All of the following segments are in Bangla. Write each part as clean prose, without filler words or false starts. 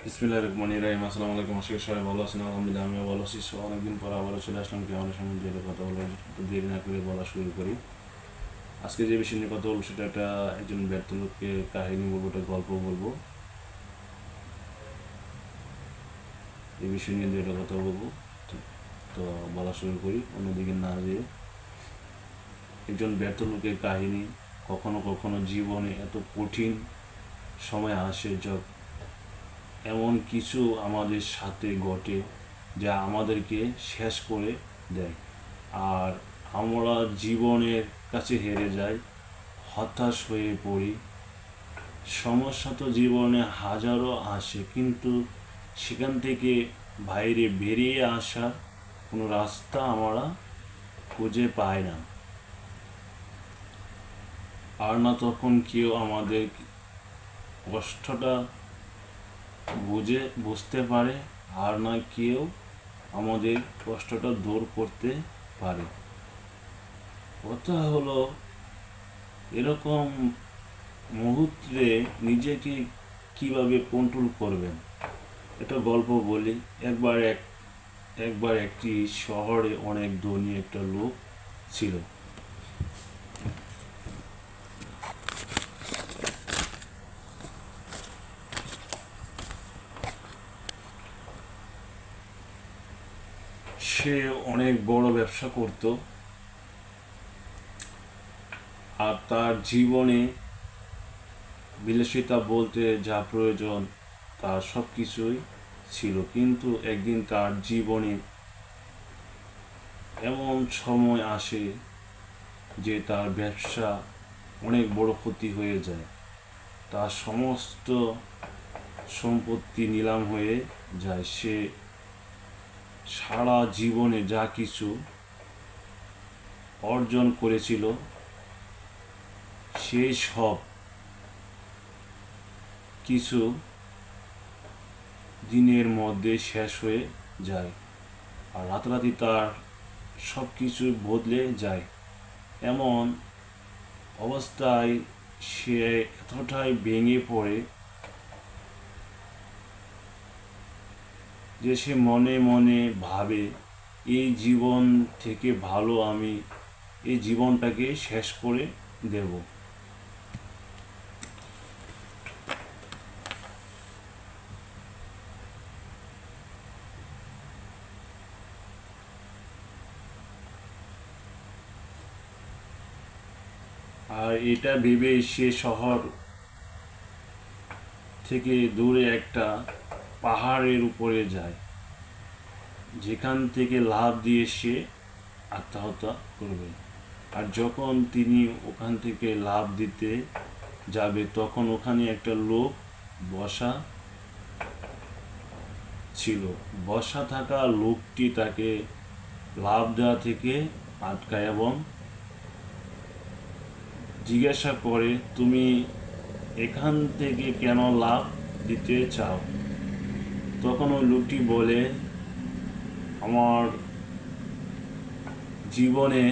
বিসমিল্লাহির রহমানির রহিম। আসসালামু আলাইকুম। আশা করি সবাই ভালো আছেন। আলহামদুলিল্লাহ আমিও ভালো আছি। অনেকদিন পর আবারও চলে আসলাম গ্রামের সম্বন্ধে কথা বলে। তো দেরি না করে বলা শুরু করি। আজকে যে বিষয় নিয়ে কথা বলবো সেটা একজন ব্যর্থ লোককে কাহিনী বলবো, একটা গল্প বলবো। এই বিষয় নিয়ে দুইটা কথা বলবো। তো বলা শুরু করি, অন্যদিকে না যেয়ে। একজন ব্যর্থ লোকের কাহিনী। কখনো কখনো জীবনে এত কঠিন সময় আসে এমন কিছু আমাদের সাথে ঘটে যা আমাদেরকে শেষ করে দেয়, আর আমরা জীবনের কাছে হেরে যাই, হতাশ হয়ে পড়ি। সমস্যা তো জীবনে হাজারো আসে, কিন্তু সেখান থেকে বাইরে বেরিয়ে আসার কোনো রাস্তা আমরা খুঁজে পাই না। আর না তখন কেউ আমাদের কষ্টটা বুঝতে পারে, আর না কেউ আমাদের কষ্টটা দূর করতে পারে। কথা হলো, এরকম মুহূর্তে নিজেকে কিভাবে কন্ট্রোল করবেন। একটা গল্প বলি। একবার একটি শহরে অনেক ধনী একটা লোক ছিল। সে অনেক বড় ব্যবসা করত, আর তার জীবনে বিলাসিতা বলতে যা প্রয়োজন তার সব কিছুই ছিল। কিন্তু একদিন তার জীবনে এমন সময় আসে যে তার ব্যবসা অনেক বড় ক্ষতি হয়ে যায়। তার সমস্ত সম্পত্তি নিলাম হয়ে যায়। সে সারা জীবনে যা কিছু অর্জন করেছিল সেই সব কিছু দিনের মধ্যে শেষ হয়ে যায়, আর রাতারাতি তার সব কিছু বদলে যায়। এমন অবস্থায় সে এতটাই ভেঙে পড়ে যে সে মনে মনে ভাবে, এই জীবন থেকে ভালো আমি এই জীবনটাকে শেষ করে দেব। আর এটা ভেবে সে শহর থেকে দূরে একটা পাহাড়ের উপরে যায়, যেখান থেকে লাফ দিয়ে সে আত্মহত্যা করবে। আর যখন তিনি ওখান থেকে লাফ দিতে যাবে, তখন ওখানে একটা লোক বসা ছিল। বসা থাকা লোকটি তাকে লাফ দেওয়া থেকে আটকায় এবং জিজ্ঞাসা করে, তুমি এখান থেকে কেন লাফ দিতে চাও? তখন ওই লোকটি বলে, আমার জীবনে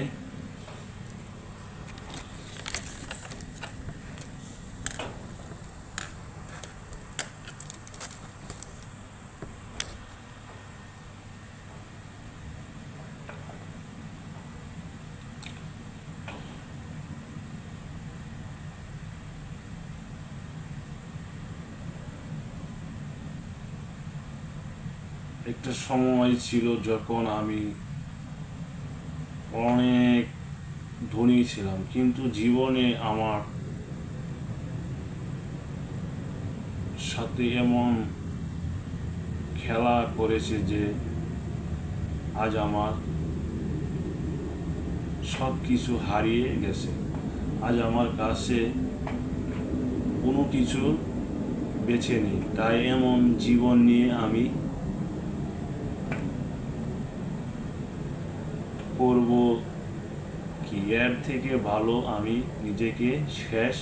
একটা সময় ছিল যখন আমি অনেক ধনী ছিলাম, কিন্তু জীবনে আমার সাথে এমন খেলা করেছে যে আজ আমার সব কিছু হারিয়ে গেছে। আজ আমার কাছে কোনো কিছু বেছে নেই। তাই এমন জীবন নিয়ে আমি করব কি? এর থেকে ভালো আমি নিজেকে শেষ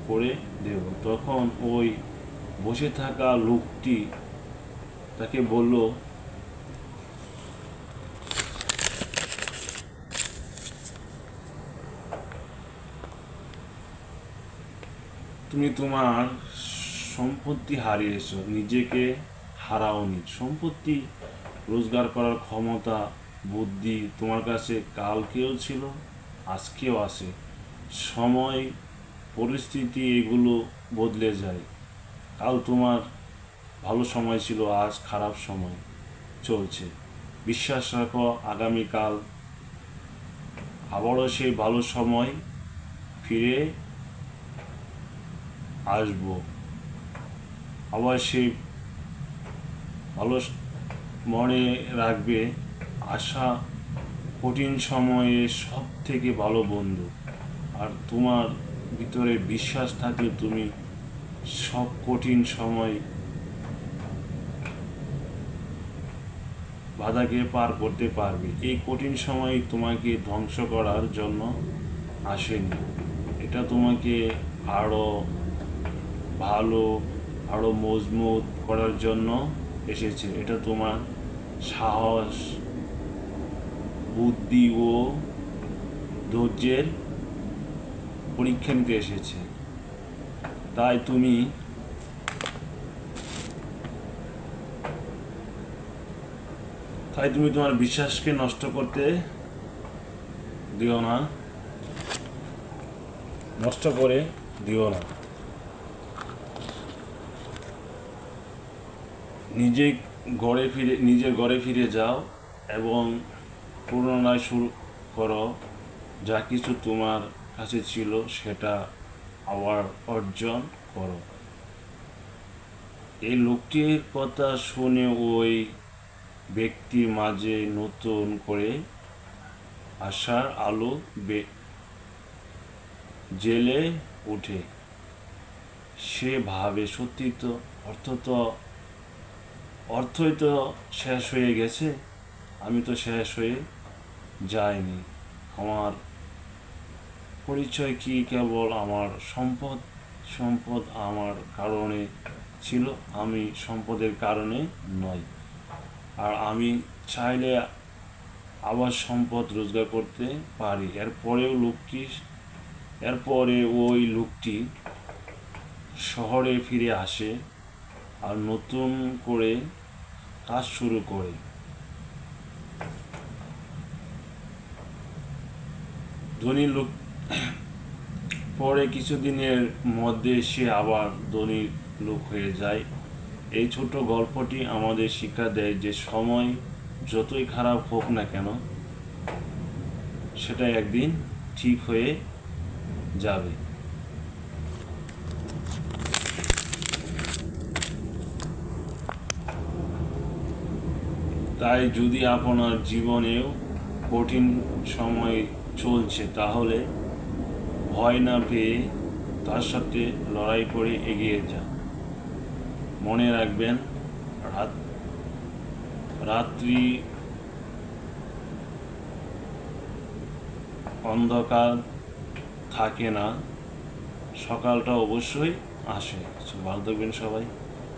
করে দেব। তখন ওই বসে থাকা লোকটি তাকে বলল, তুমি তোমার সম্পত্তি হারিয়েছ, নিজেকে হারাওনি। সম্পত্তি রোজগার করার ক্ষমতা, বুদ্ধি তোমার কাছে কালকেও ছিল, আজকেও আছে। সময়, পরিস্থিতি এগুলো বদলে যায়। কাল তোমার ভালো সময় ছিল, আজ খারাপ সময় চলছে। বিশ্বাস রাখো, আগামীকাল আবারও সেই ভালো সময় ফিরে আসবো। আবার সেই ভালো মনে রাখবে, আশা কঠিন সময়ে সব থেকে ভালো বন্ধু। আর তোমার ভিতরে বিশ্বাস থাকলে তুমি সব কঠিন সময় বাধাকে পার করতে পারবে। এই কঠিন সময় তোমাকে ধ্বংস করার জন্য আসেনি, এটা তোমাকে আরো ভালো, আরো মজবুত করার জন্য এসেছে। এটা তোমার সাহস, বুদ্ধি ও ধৈর্যের পরীক্ষা নিতে এসেছে। তাই তুমি তোমার বিশ্বাসকে নষ্ট করতে দিও না, নষ্ট করে দিও না। নিজের ঘরে ফিরে যাও এবং পুনরায় শুরু করো। যা কিছু তোমার কাছে ছিল সেটা আবার অর্জন করো। এই লোকটির কথা শুনে ওই ব্যক্তির মাঝে নতুন করে আশার আলো জেলে ওঠে। সে ভাবে, সত্যি তো, অর্থই তো শেষ হয়ে গেছে, আমি তো শেষ হয়ে যাইনি। আমার পরিচয় কি কেবল আমার সম্পদ আমার কারণে ছিল, আমি সম্পদের কারণে নয়। আর আমি চাইলে আবার সম্পদ রোজগার করতে পারি। এরপরে ওই লোকটি শহরে ফিরে আসে আর নতুন করে কাজ শুরু করে। ধনী লোক পরে কিছুদিনের মধ্যে সে আবার ধনী লোক হয়ে যায়। এই ছোট গল্পটি আমাদের শিক্ষা দেয় যে সময় যতই খারাপ হোক না কেন, সেটা একদিন ঠিক হয়ে যাবে। তাই যদি আপনার জীবনেও কঠিন সময় চলছে, তাহলে ভয় না পেয়ে তার সাথে লড়াই করে এগিয়ে যান। মনে রাখবেন, রাত্রি অন্ধকার থাকে না, সকালটা অবশ্যই আসে। ভালো থাকবেন সবাই,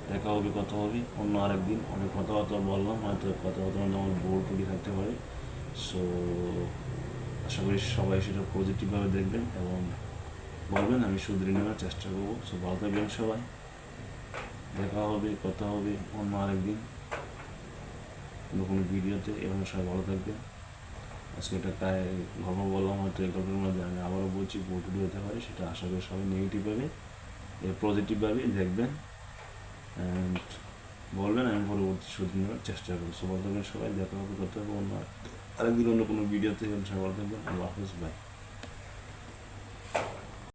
দেখা হবে, কথা হবে অন্য আরেকদিন। অনেক কথাবার্তা বললাম, হয়তো কথাবার্তা আমার বোর টুটি থাকতে পারে। সো আশা করি সবাই সেটা পজিটিভভাবে দেখবেন এবং বলবেন, আমি শুধরে নেওয়ার চেষ্টা করবো। সো ভালো থাকবেন সবাই, দেখা হবে, কথা হবে অন্য আরেকদিন কোনো ভিডিওতে। এবং সবাই ভালো থাকবেন। আজকে একটা গল্প বললাম, হয়তো এই গল্পের মধ্যে আমি আবারও বলছি ভুল টুটি হতে পারে, সেটা আশা করি সবাই নেগেটিভভাবে পজিটিভভাবে দেখবেন অ্যান্ড বলবেন, আমি পরবর্তী শুধরে নেওয়ার চেষ্টা করবো। সো ভালো থাকবেন সবাই, দেখা হবে, করতে হবে অন্য আরেকদিন অন্য কোনো ভিডিওতে। সবাই ভালো থাকবেন। আল্লাহ হাফেজ, বাই।